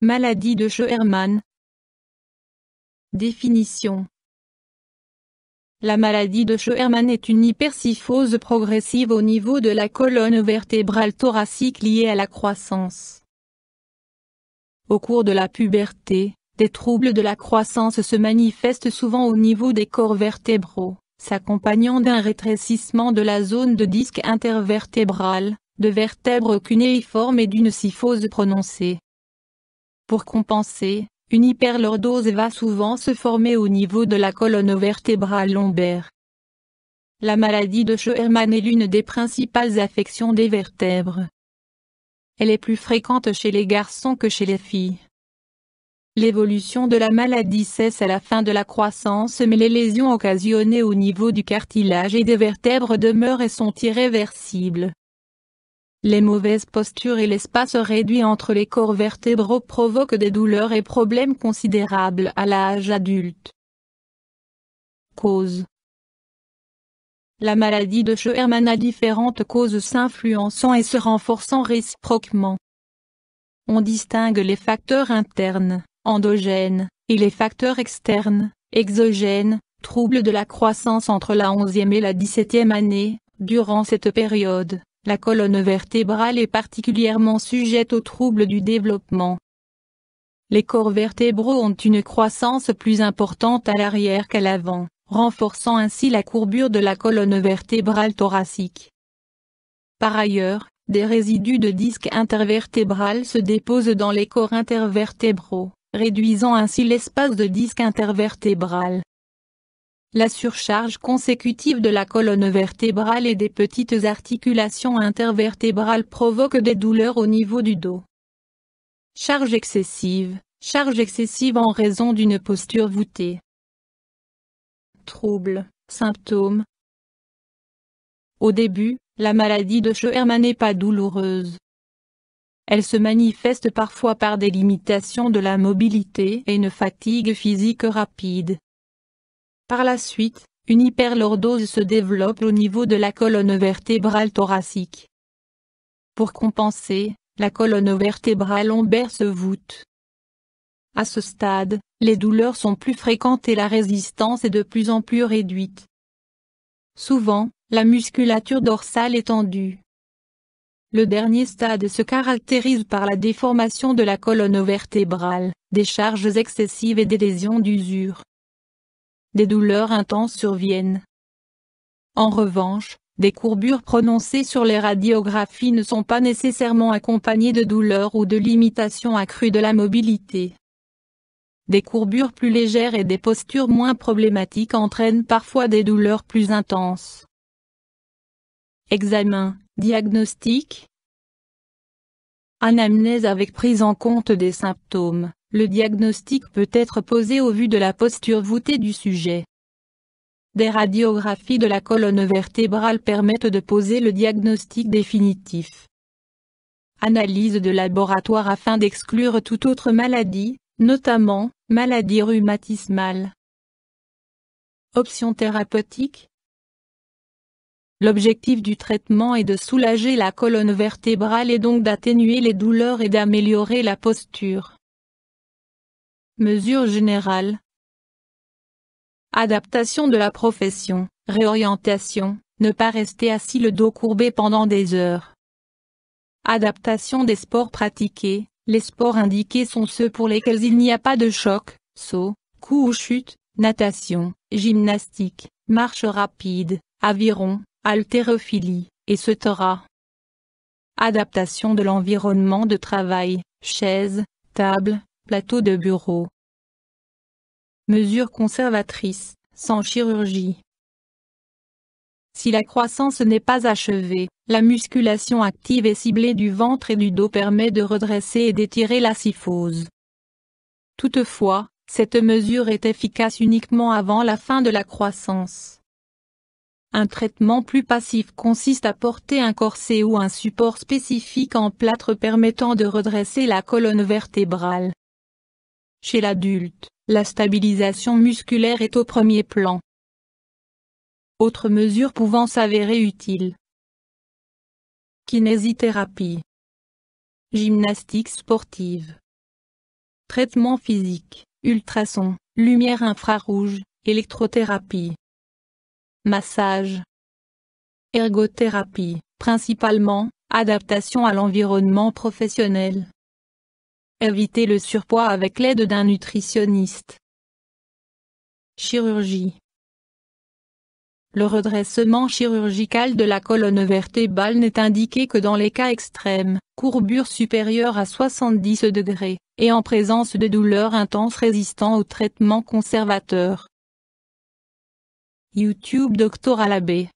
Maladie de Scheuermann. Définition. La maladie de Scheuermann est une hypercyphose progressive au niveau de la colonne vertébrale thoracique liée à la croissance. Au cours de la puberté, des troubles de la croissance se manifestent souvent au niveau des corps vertébraux, s'accompagnant d'un rétrécissement de la zone de disque intervertébral, de vertèbres cunéiformes et d'une cyphose prononcée. Pour compenser, une hyperlordose va souvent se former au niveau de la colonne vertébrale lombaire. La maladie de Scheuermann est l'une des principales affections des vertèbres. Elle est plus fréquente chez les garçons que chez les filles. L'évolution de la maladie cesse à la fin de la croissance, mais les lésions occasionnées au niveau du cartilage et des vertèbres demeurent et sont irréversibles. Les mauvaises postures et l'espace réduit entre les corps vertébraux provoquent des douleurs et problèmes considérables à l'âge adulte. Causes. La maladie de Scheuermann a différentes causes s'influençant et se renforçant réciproquement. On distingue les facteurs internes, endogènes, et les facteurs externes, exogènes, troubles de la croissance entre la 11e et la 17e année. Durant cette période, la colonne vertébrale est particulièrement sujette aux troubles du développement. Les corps vertébraux ont une croissance plus importante à l'arrière qu'à l'avant, renforçant ainsi la courbure de la colonne vertébrale thoracique. Par ailleurs, des résidus de disque intervertébral se déposent dans les corps intervertébraux, réduisant ainsi l'espace de disque intervertébral. La surcharge consécutive de la colonne vertébrale et des petites articulations intervertébrales provoque des douleurs au niveau du dos. Charge excessive en raison d'une posture voûtée. Troubles, symptômes. Au début, la maladie de Scheuermann n'est pas douloureuse. Elle se manifeste parfois par des limitations de la mobilité et une fatigue physique rapide. Par la suite, une hyperlordose se développe au niveau de la colonne vertébrale thoracique. Pour compenser, la colonne vertébrale lombaire se voûte. À ce stade, les douleurs sont plus fréquentes et la résistance est de plus en plus réduite. Souvent, la musculature dorsale est tendue. Le dernier stade se caractérise par la déformation de la colonne vertébrale, des charges excessives et des lésions d'usure. Des douleurs intenses surviennent. En revanche, des courbures prononcées sur les radiographies ne sont pas nécessairement accompagnées de douleurs ou de limitations accrues de la mobilité. Des courbures plus légères et des postures moins problématiques entraînent parfois des douleurs plus intenses. Examen, diagnostic. Anamnèse avec prise en compte des symptômes. Le diagnostic peut être posé au vu de la posture voûtée du sujet. Des radiographies de la colonne vertébrale permettent de poser le diagnostic définitif. Analyse de laboratoire afin d'exclure toute autre maladie, notamment, maladie rhumatismale. Options thérapeutiques. L'objectif du traitement est de soulager la colonne vertébrale et donc d'atténuer les douleurs et d'améliorer la posture. Mesures générales. Adaptation de la profession, réorientation, ne pas rester assis le dos courbé pendant des heures. Adaptation des sports pratiqués, les sports indiqués sont ceux pour lesquels il n'y a pas de choc, saut, coup ou chute, natation, gymnastique, marche rapide, aviron, haltérophilie, etc. Adaptation de l'environnement de travail, chaises, tables, plateau de bureau. Mesures conservatrices, sans chirurgie. Si la croissance n'est pas achevée, la musculation active et ciblée du ventre et du dos permet de redresser et d'étirer la cyphose. Toutefois, cette mesure est efficace uniquement avant la fin de la croissance. Un traitement plus passif consiste à porter un corset ou un support spécifique en plâtre permettant de redresser la colonne vertébrale. Chez l'adulte, la stabilisation musculaire est au premier plan. Autres mesures pouvant s'avérer utiles. Kinésithérapie. Gymnastique sportive. Traitement physique, ultrasons, lumière infrarouge, électrothérapie. Massage. Ergothérapie, principalement, adaptation à l'environnement professionnel. Éviter le surpoids avec l'aide d'un nutritionniste. Chirurgie. Le redressement chirurgical de la colonne vertébrale n'est indiqué que dans les cas extrêmes, courbure supérieure à 70 degrés, et en présence de douleurs intenses résistant aux traitements conservateurs. YouTube Dr Alabé.